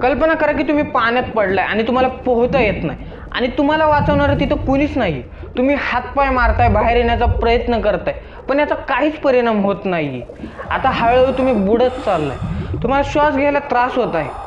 कल्पना करा की तुम्ही पाण्यात पडलाय आणि तुम्हाला पोहता येत नाही आणि तुम्हाला वाचवणारं तिथं कुणीच नाही. तुम्ही हातपाय मारताय, बाहेर येण्याचा प्रयत्न करताय, पण याचा काहीच परिणाम होत नाही. आता हळूहळू तुम्ही बुडत चाललाय, तुम्हाला श्वास घ्यायला त्रास होत आहे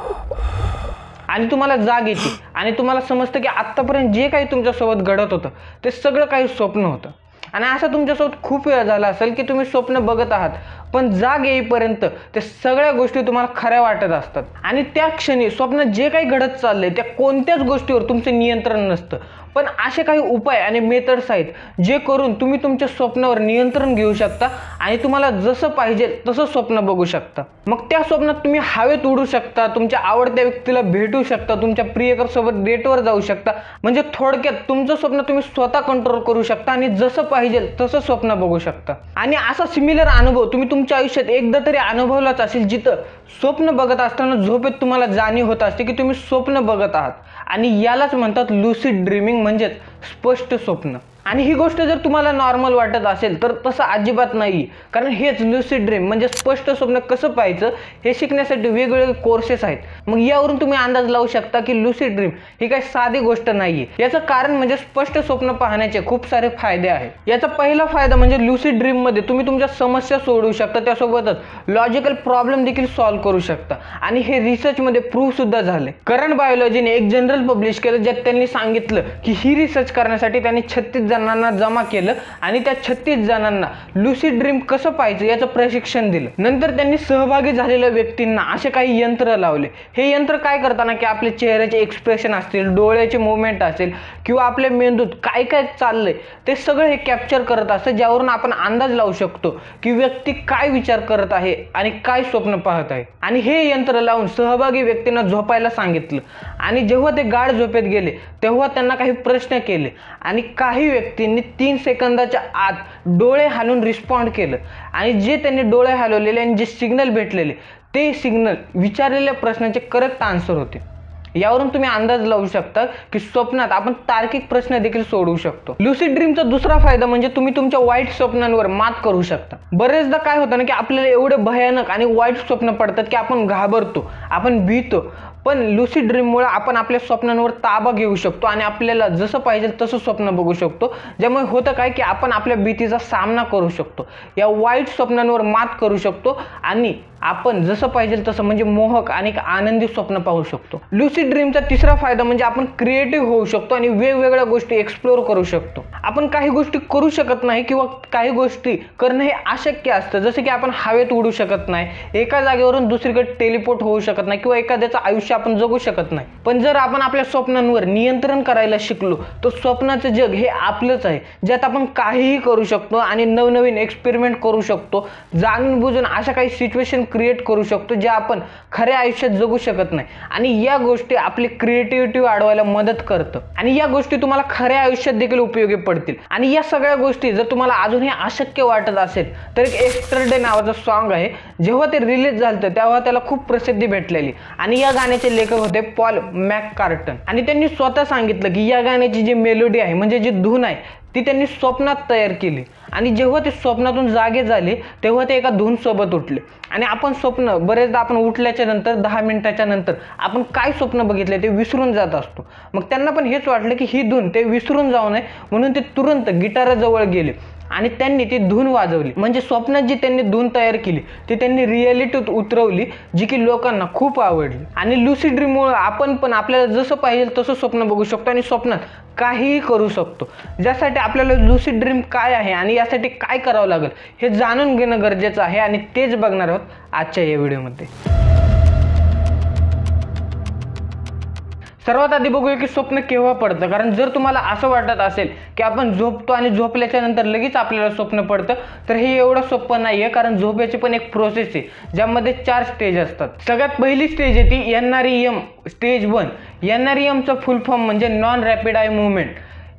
आणि तुम्हाला जाग येते आणि तुम्हाला समजतं की आत्तापर्यंत जे काही तुमच्यासोबत घडत होतं ते सगळं काही स्वप्न होतं. आणि असं तुमच्यासोबत खूप वेळ झाला असेल की तुम्ही स्वप्न बघत आहात, पण जाग येईपर्यंत ते सगळ्या गोष्टी तुम्हाला खऱ्या वाटत असतात. आणि त्या क्षणी स्वप्नात जे काही घडत चाललंय त्या कोणत्याच गोष्टीवर तुमचं नियंत्रण नसतं. पण असे काही उपाय आणि मेथड्स आहेत जे करून तुम्ही तुमच्या स्वप्नावर नियंत्रण घेऊ शकता आणि तुम्हाला जसं पाहिजे तसं स्वप्न बघू शकता. मग त्या स्वप्नात तुम्ही हवेत उडू शकता, तुमच्या आवडत्या व्यक्तीला भेटू शकता, तुमच्या प्रियकरासोबत डेटवर जाऊ शकता. म्हणजे थोडक्यात तुमचं स्वप्न तुम्ही स्वतः कंट्रोल करू शकता आणि जसं पाहिजे तसं स्वप्न बघू शकता. आणि असा सिमिलर अनुभव तुम्ही तुमच्या आयुष्यात एकदा तरी अनुभवलाच असेल, जिथं स्वप्न बघत असताना झोपेत तुम्हाला जाणीव होत असते की तुम्ही स्वप्न बघत आहात. आणि यालाच म्हणतात लुसिड ड्रीमिंग, म्हणजेच स्पष्ट स्वप्न. आणि ही गोष्ट जर तुम्हाला नॉर्मल वाटत असेल तर तसं अजिबात नाही, कारण हेच लुसिड ड्रीम म्हणजे स्पष्ट स्वप्न कसं पाहायचं हे शिकण्यासाठी वेगवेगळे कोर्सेस आहेत. मग यावरून तुम्ही अंदाज लावू शकता की लुसिड ड्रीम ही काही साधी गोष्ट नाहीये. याचं कारण म्हणजे स्पष्ट स्वप्न पाहण्याचे खूप सारे फायदे आहेत. याचा पहिला फायदा म्हणजे लुसिड ड्रीम मध्ये तुम्ही तुमच्या समस्या सोडवू शकता, त्यासोबतच लॉजिकल प्रॉब्लेम देखील सॉल्व्ह करू शकता. आणि हे रिसर्च मध्ये प्रूव्ह सुद्धा झाले. करंट बायोलॉजीने एक जर्नल पब्लिश केलं ज्यात त्यांनी सांगितलं की ही रिसर्च करण्यासाठी त्यांनी 36 जणांना जमा केलं आणि त्या 36 जणांना लुसिड ड्रीम कसं पाहायचं याचं प्रशिक्षण दिलं. नंतर त्यांनी सहभागी झालेल्या व्यक्तींना असे काही यंत्र लावले. हे यंत्र काय करताना की आपले चेहऱ्याचे एक्सप्रेशन असतील, डोळ्याचे मुवमेंट असेल किंवा आपल्या मेंदूत काय काय चाललंय ते सगळं हे कॅप्चर करत असतं, ज्यावरून आपण अंदाज लावू शकतो की व्यक्ती काय विचार करत आहे आणि काय स्वप्न पाहत आहे. आणि हे यंत्र लावून सहभागी व्यक्तींना झोपायला सांगितलं आणि जेव्हा ते गाढ झोपेत गेले तेव्हा त्यांना काही प्रश्न केले आणि काही व्यक्तींनी 3 सेकंदाच्या आत डोळे हलवून रिस्पॉन्ड केलं. आणि जे त्यांनी डोळे हलवलेले आणि जे सिग्नल भेटलेले ते सिग्नल विचारलेल्या प्रश्नाचे करेक्ट आन्सर होते. यावरून तुम्ही अंदाज लावू शकता की स्वप्नात आपण तार्किक प्रश्न देखील सोडवू शकतो. लुसिड ड्रीमचा दुसरा फायदा म्हणजे तुम्ही तुमच्या वाईट स्वप्नांवर मात करू शकता. बरेचदा काय होतं ना की आपल्याला एवढे भयानक आणि वाईट स्वप्न पडतात की आपण घाबरतो, आपण भीतो. पण लुसिड ड्रीममुळे आपण आपल्या स्वप्नांवर ताबा घेऊ शकतो आणि आपल्याला जसं पाहिजे तसं स्वप्न बघू शकतो. ज्यामुळे होतं काय की आपण आपल्या भीतीचा सामना करू शकतो, या वाईट स्वप्नांवर मात करू शकतो आणि आपण जसं पाहिजे तसं म्हणजे मोहक आणि आनंदी स्वप्न पाहू शकतो. लुसिड ड्रीमचा तिसरा फायदा म्हणजे आपण क्रिएटिव्ह होऊ शकतो आणि वेगवेगळ्या गोष्टी एक्सप्लोर करू शकतो. आपण काही गोष्टी करू शकत नाही किंवा काही गोष्टी करणं हे अशक्य असतं, जसं की आपण हवेत उडू शकत नाही, एका जागेवरून दुसरीकडे टेलिपोर्ट होऊ शकत नाही किंवा एखाद्याचं आयुष्य आपण जगू शकत नाही. पण जर आपण आपल्या स्वप्नांवर नियंत्रण करायला शिकलो तर स्वप्नाचं जग हे आपलंच आहे, ज्यात आपण काहीही करू शकतो आणि नवनवीन एक्सपेरिमेंट करू शकतो. जाणून बुजून अशा काही सिच्युएशन क्रिएट करू शकतो जे आपण खऱ्या आयुष्यात जगू शकत नाही. आणि या गोष्टी आपली क्रिएटिव्हिटी वाढवायला मदत करतं आणि या गोष्टी तुम्हाला खऱ्या आयुष्यात देखील उपयोगी पडतील. आणि या सगळ्या गोष्टी जर तुम्हाला अजूनही अशक्य वाटत असेल तर एक एस्टरडे नावाचं सॉन्ग आहे, जेव्हा ते रिलीज झालं तेव्हा त्याला खूप प्रसिद्धी भेटलेली. आणि या गाण्याचे लेखक होते पॉल मॅककार्टन आणि त्यांनी स्वतः सांगितलं की या गाण्याची जी मेलोडी आहे म्हणजे जी धून आहे ती त्यांनी स्वप्नात तयार केली. आणि जेव्हा ते स्वप्नातून जागे झाले तेव्हा ते एका धून सोबत उठले. आणि आपण स्वप्न बरेचदा आपण उठल्याच्या नंतर 10 मिनिटाच्या नंतर आपण काय स्वप्न बघितले ते विसरून जात असतो. मग त्यांना पण हेच वाटलं की ही धून ते विसरून जाऊ नये म्हणून ते तुरंत गिटाराजवळ गेले आणि त्यांनी ती धून वाजवली. म्हणजे स्वप्नात जी त्यांनी धून तयार केली ती त्यांनी रिॲलिटीत उतरवली, जी की लोकांना खूप आवडली. आणि लुसिड ड्रीममुळे आपण पण आपल्याला जसं पाहिजे तसं स्वप्न बघू शकतो आणि स्वप्नात काहीही करू शकतो. ज्यासाठी आपल्याला लुसिड ड्रीम काय आहे आणि यासाठी काय करावं लागेल हे जाणून घेणं गरजेचं आहे आणि तेच बघणार आहोत आजच्या या व्हिडिओमध्ये. सर्वात आधी बघूया की स्वप्न केव्हा पडतं. कारण जर तुम्हाला असं वाटत असेल की आपण झोपतो आणि झोपल्याच्या नंतर लगेच आपल्याला स्वप्न पडतं तर हे एवढं सोपं नाही आहे. कारण झोपेची पण एक प्रोसेस आहे ज्यामध्ये 4 स्टेज असतात. सगळ्यात पहिली स्टेज आहे ती NREM स्टेज 1. NREMचा फुल फॉर्म म्हणजे नॉन रॅपिड आय मूव्हमेंट.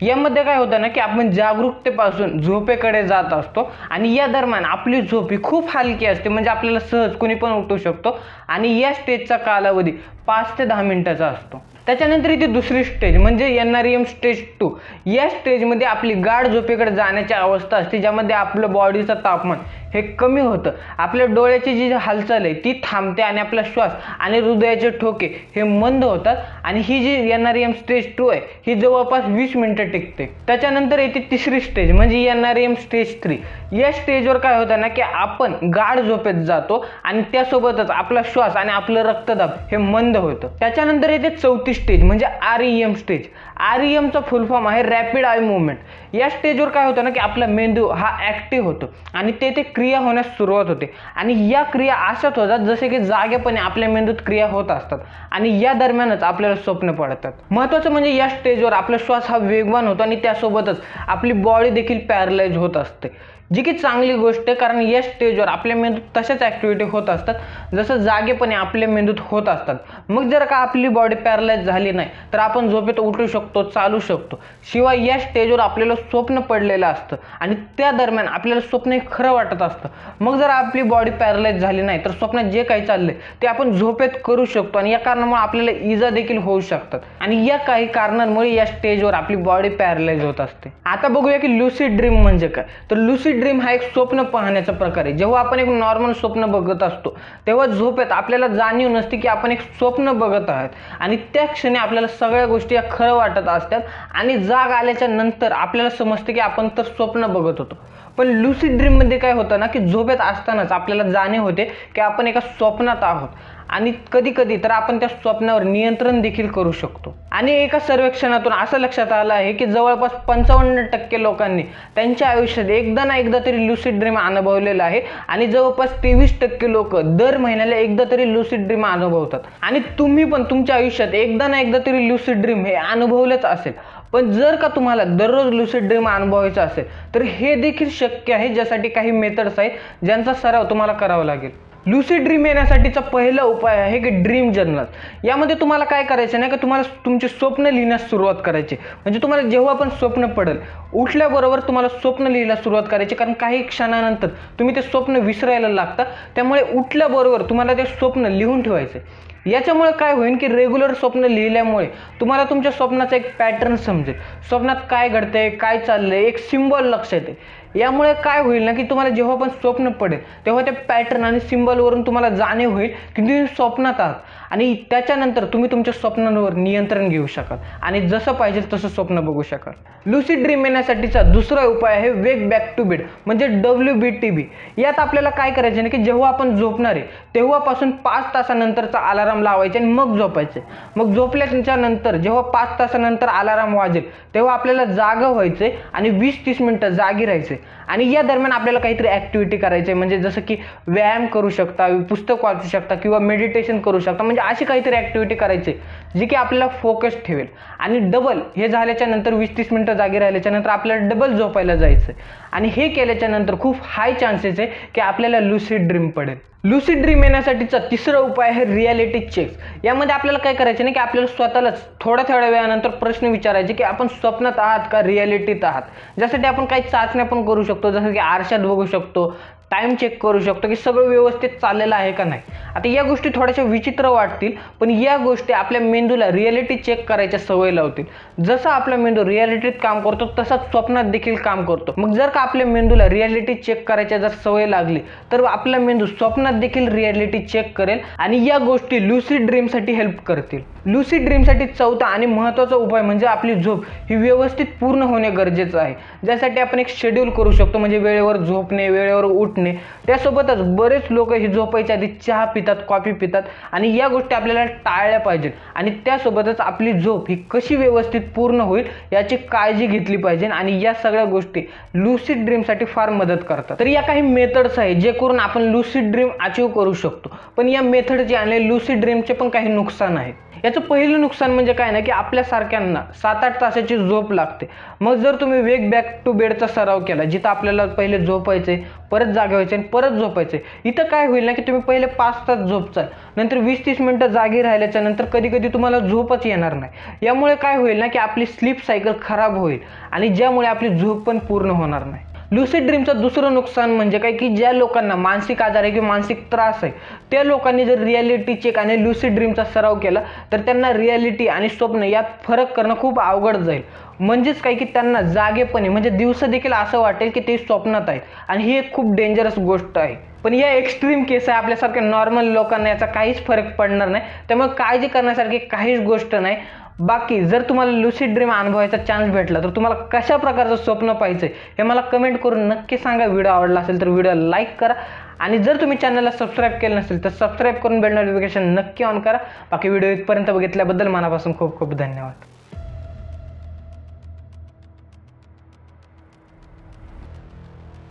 यामध्ये काय होतं ना की आपण जागरूकतेपासून झोपेकडे जात असतो आणि या दरम्यान आपली झोप ही खूप हलकी असते, म्हणजे आपल्याला सहज कोणी पण उठू शकतो. आणि या स्टेजचा कालावधी 5 ते 10 मिनिटाचा असतो. त्याच्यानंतर इथे दुसरी स्टेज म्हणजे NREM स्टेज 2. या स्टेजमध्ये आपली गाढ झोपेकडे जाण्याची अवस्था असते, ज्यामध्ये आपलं बॉडीचं तापमान हे कमी होतं, आपल्या डोळ्याची जी हालचाल आहे ती थांबते आणि आपला श्वास आणि हृदयाचे ठोके हे मंद होतात. आणि ही जी NREM स्टेज 2 आहे ही जवळपास 20 मिनिटं टिकते. त्याच्यानंतर येते तिसरी स्टेज म्हणजे NREM स्टेज 3. या स्टेजवर काय होतं ना की आपण गाढ झोपेत जातो आणि त्यासोबतच आपला श्वास आणि आपलं रक्तदाब हे मंद होतं. त्याच्यानंतर येते चौथी स्टेज म्हणजे REM स्टेज. REMचा फुल फॉर्म आहे रॅपिड आय मुवमेंट. या स्टेजवर काय होतं ना की आपला मेंदू हा ॲक्टिव्ह होतो आणि ते क्रिया होण्यास सुरुवात होते. आणि या क्रिया अशाच होतात जसे की जागेपणे आपल्या मेंदूत क्रिया होत असतात आणि या दरम्यानच आपल्याला स्वप्न पडतात. महत्त्वाचं म्हणजे या स्टेजवर आपला श्वास हा वेगवान होतो आणि त्यासोबतच आपली बॉडी देखील पॅरलाइज होत असते, जी की चांगली गोष्ट आहे, कारण या स्टेजवर आपल्या मेंदूत तशाच ॲक्टिव्हिटी होत असतात जसं जागेपणे आपल्या मेंदूत होत असतात. मग जर का आपली बॉडी पॅरलाइज झाली नाही तर आपण झोपेत उठू शकतो, चालू शकतो. शिवाय या स्टेजवर आपल्याला स्वप्न पडलेलं असतं आणि त्या दरम्यान आपल्याला स्वप्न हे खरं वाटत असतं. मग जर आपली बॉडी पॅरलाइज झाली नाही तर स्वप्नात जे काही चाललंय ते आपण झोपेत करू शकतो आणि या कारणामुळे आपल्याला इजा देखील होऊ शकतात. आणि या काही कारणांमुळे या स्टेजवर आपली बॉडी पॅरलाइज होत असते. आता बघूया की लुसिड ड्रीम म्हणजे काय. तर लुसिड ड्रीम हा एक स्वप्न पाहण्याचा प्रकार आहे. जेव्हा आपण एक नॉर्मल स्वप्न बघत असतो तेव्हा झोपेत आपल्याला जाणीव नसते की आपण एक स्वप्न बघत आहात आणि त्या क्षणी आपल्याला सगळ्या गोष्टी या खरं वाटत असतात आणि जाग आल्याच्या नंतर आपल्याला समजते की आपण तर स्वप्न बघत होतो. पण लुसिड ड्रीममध्ये काय होतं ना की झोपेत असतानाच आपल्याला जाणीव होते की आपण एका स्वप्नात आहोत आणि कधी कधी तर आपण त्या स्वप्नावर नियंत्रण देखील करू शकतो. आणि एका सर्वेक्षणातून असं लक्षात आलं आहे की जवळपास 55% लोकांनी त्यांच्या आयुष्यात एकदा ना एकदा तरी लुसिड ड्रीम अनुभवलेलं आहे आणि जवळपास 23% लोक दर महिन्याला एकदा तरी लुसिड ड्रीम अनुभवतात. आणि तुम्ही पण तुमच्या आयुष्यात एकदा ना एकदा तरी लुसिड ड्रीम हे अनुभवलेच असेल. पण जर का तुम्हाला दररोज लुसिड ड्रीम अनुभवायचा असेल तर हे देखील शक्य आहे, ज्यासाठी काही मेथड्स आहेत ज्यांचा सराव तुम्हाला करावा लागेल. लुसिड ड्रीम येण्यासाठीचा पहिला उपाय आहे की ड्रीम जर्नल. यामध्ये तुम्हाला काय करायचं नाही की तुम्हाला तुमचे स्वप्न लिहिण्यास सुरुवात करायची. म्हणजे तुम्हाला जेव्हा पण स्वप्न पडेल उठल्याबरोबर तुम्हाला स्वप्न लिहायला सुरुवात करायची, कारण काही क्षणानंतर तुम्ही ते स्वप्न विसरायला लागता. त्यामुळे उठल्याबरोबर तुम्हाला ते स्वप्न लिहून ठेवायचे. याच्यामुळे काय होईल की रेग्युलर स्वप्न लिहिल्यामुळे तुम्हाला तुमच्या स्वप्नाचा एक पॅटर्न समजेल. स्वप्नात काय घडतंय, काय चाललंय, एक सिम्बॉल लक्षात येते. यामुळे काय होईल ना की तुम्हाला जेव्हा पण स्वप्न पडेल तेव्हा त्या पॅटर्न आणि सिम्बॉलवरून तुम्हाला जाणीव होईल की तुम्ही स्वप्नात आहात आणि त्याच्यानंतर तुम्ही तुमच्या स्वप्नांवर नियंत्रण घेऊ शकाल आणि जसं पाहिजे तसं स्वप्न बघू शकाल. लुसिड ड्रीम येण्यासाठीचा दुसरा उपाय आहे वेक बॅक टू बेड म्हणजे WBTB. यात आपल्याला काय करायचं ना की जेव्हा आपण झोपणार आहे तेव्हापासून 5 तासानंतरचा अलाराम लावायचे आणि मग झोपायचे. मग झोपल्याच्या नंतर जेव्हा 5 तासानंतर अलाराम वाजेल तेव्हा आपल्याला जागं व्हायचे आणि 20-30 मिनिटं जागी राहायचे. आणि या दरम्यान आपल्याला काहीतरी ॲक्टिव्हिटी करायची आहे, म्हणजे जसं की व्यायाम करू शकता, पुस्तक वाचू शकता किंवा मेडिटेशन करू शकता. म्हणजे अशी काहीतरी ॲक्टिव्हिटी करायची जी की आपल्याला फोकस ठेवेल. आणि डबल हे झाल्याच्या नंतर 20-30 मिनिटं जागी राहिल्याच्या नंतर आपल्याला डबल झोपायला जायचं आणि हे केल्याच्या नंतर खूप हाय चान्सेस आहे की आपल्याला लुसिड ड्रीम पडेल. लुसिड ड्रीम येण्यासाठीचा तिसरा उपाय आहे रियालिटी चेक्स. यामध्ये आपल्याला काय करायचं नाही की आपल्याला स्वतःलाच थोड्या वेळानंतर प्रश्न विचारायचे की आपण स्वप्नात आहात का रियालिटीत आहात. ज्यासाठी आपण काही चाचण्या पण करू शकतो, जसं की आरशात बघू शकतो, टाइम चेक करू शकतो की सगळं व्यवस्थित चाललेलं आहे का नाही. आता या गोष्टी थोड्याशा विचित्र वाटतील पण या गोष्टी आपल्या मेंदूला रियालिटी चेक करायच्या सवय लावतील. जसं आपला मेंदू रियालिटीत काम करतो तसंच स्वप्नात देखील काम करतो. मग जर का आपल्या मेंदूला रियालिटी चेक करायच्या जर सवय लागली तर आपला मेंदू स्वप्नात देखील रियालिटी चेक करेल आणि या गोष्टी लुसिड ड्रीमसाठी हेल्प करतील. लुसिड ड्रीमसाठी चौथा आणि महत्त्वाचा उपाय म्हणजे आपली झोप ही व्यवस्थित पूर्ण होणे गरजेचं आहे. ज्यासाठी आपण एक शेड्यूल करू शकतो, म्हणजे वेळेवर झोपणे, वेळेवर उठणे. त्यासोबतच बरेच लोक ही झोपायच्या आधी चहा पितात, कॉफी पितात आणि या गोष्टी आपल्याला टाळल्या पाहिजेत. आणि त्यासोबतच आपली झोप ही कशी व्यवस्थित पूर्ण होईल याची काळजी घेतली पाहिजे आणि या सगळ्या गोष्टी लुसिड ड्रीमसाठी फार मदत करतात. तर या काही मेथड्स आहेत जे करून आपण लुसिड ड्रीम अचीव करू शकतो. पण या मेथडचे आणि लुसिड ड्रीमचे पण काही नुकसान आहेत. याचं पहिलं नुकसान म्हणजे काय ना की आपल्यासारख्यांना 7-8 तासाची झोप लागते. मग जर तुम्ही वेक बॅक टू बेडचा सराव केला, जिथं आपल्याला पहिले झोपायचे, परत जागे व्हायचे आणि परत झोपायचे, इथं काय होईल ना की तुम्ही पहिले 5 तास झोपचाल, नंतर 20-30 मिनिटं जागी राहिल्याच्या नंतर कधी कधी तुम्हाला झोपच येणार नाही. यामुळे काय होईल ना की आपली स्लीप सायकल खराब होईल आणि ज्यामुळे आपली झोप पण पूर्ण होणार नाही. लुसिड ड्रीमचं दुसरं नुकसान म्हणजे काय की ज्या लोकांना मानसिक आजार आहे किंवा मानसिक त्रास आहे त्या लोकांनी जर रियालिटी चेक आणि लुसिड ड्रीमचा सराव केला तर त्यांना रियालिटी आणि स्वप्न यात फरक करणं खूप अवघड जाईल. म्हणजेच काय की त्यांना जागेपणी म्हणजे दिवसा देखील असं वाटेल की ते स्वप्नात आहेत आणि ही एक खूप डेंजरस गोष्ट आहे. पण या एक्स्ट्रीम केस आहे, आपल्यासारख्या नॉर्मल लोकांना याचा काहीच फरक पडणार नाही, त्यामुळे काळजी करण्यासारखी काहीच गोष्ट नाही. बाकी जर तुम्हाला लुसिड ड्रीम अनुभवायचा चान्स भेटला तर तुम्हाला कशा प्रकारचं स्वप्न पाहिजे हे मला कमेंट करून नक्की सांगा. व्हिडिओ आवडला असेल तर व्हिडिओ लाईक करा आणि जर तुम्ही चॅनलला सबस्क्राईब केलं नसेल तर सबस्क्राईब करून बेल नोटिफिकेशन नक्की ऑन करा. बाकी व्हिडिओ इथपर्यंत बघितल्याबद्दल मनापासून खूप खूप धन्यवाद.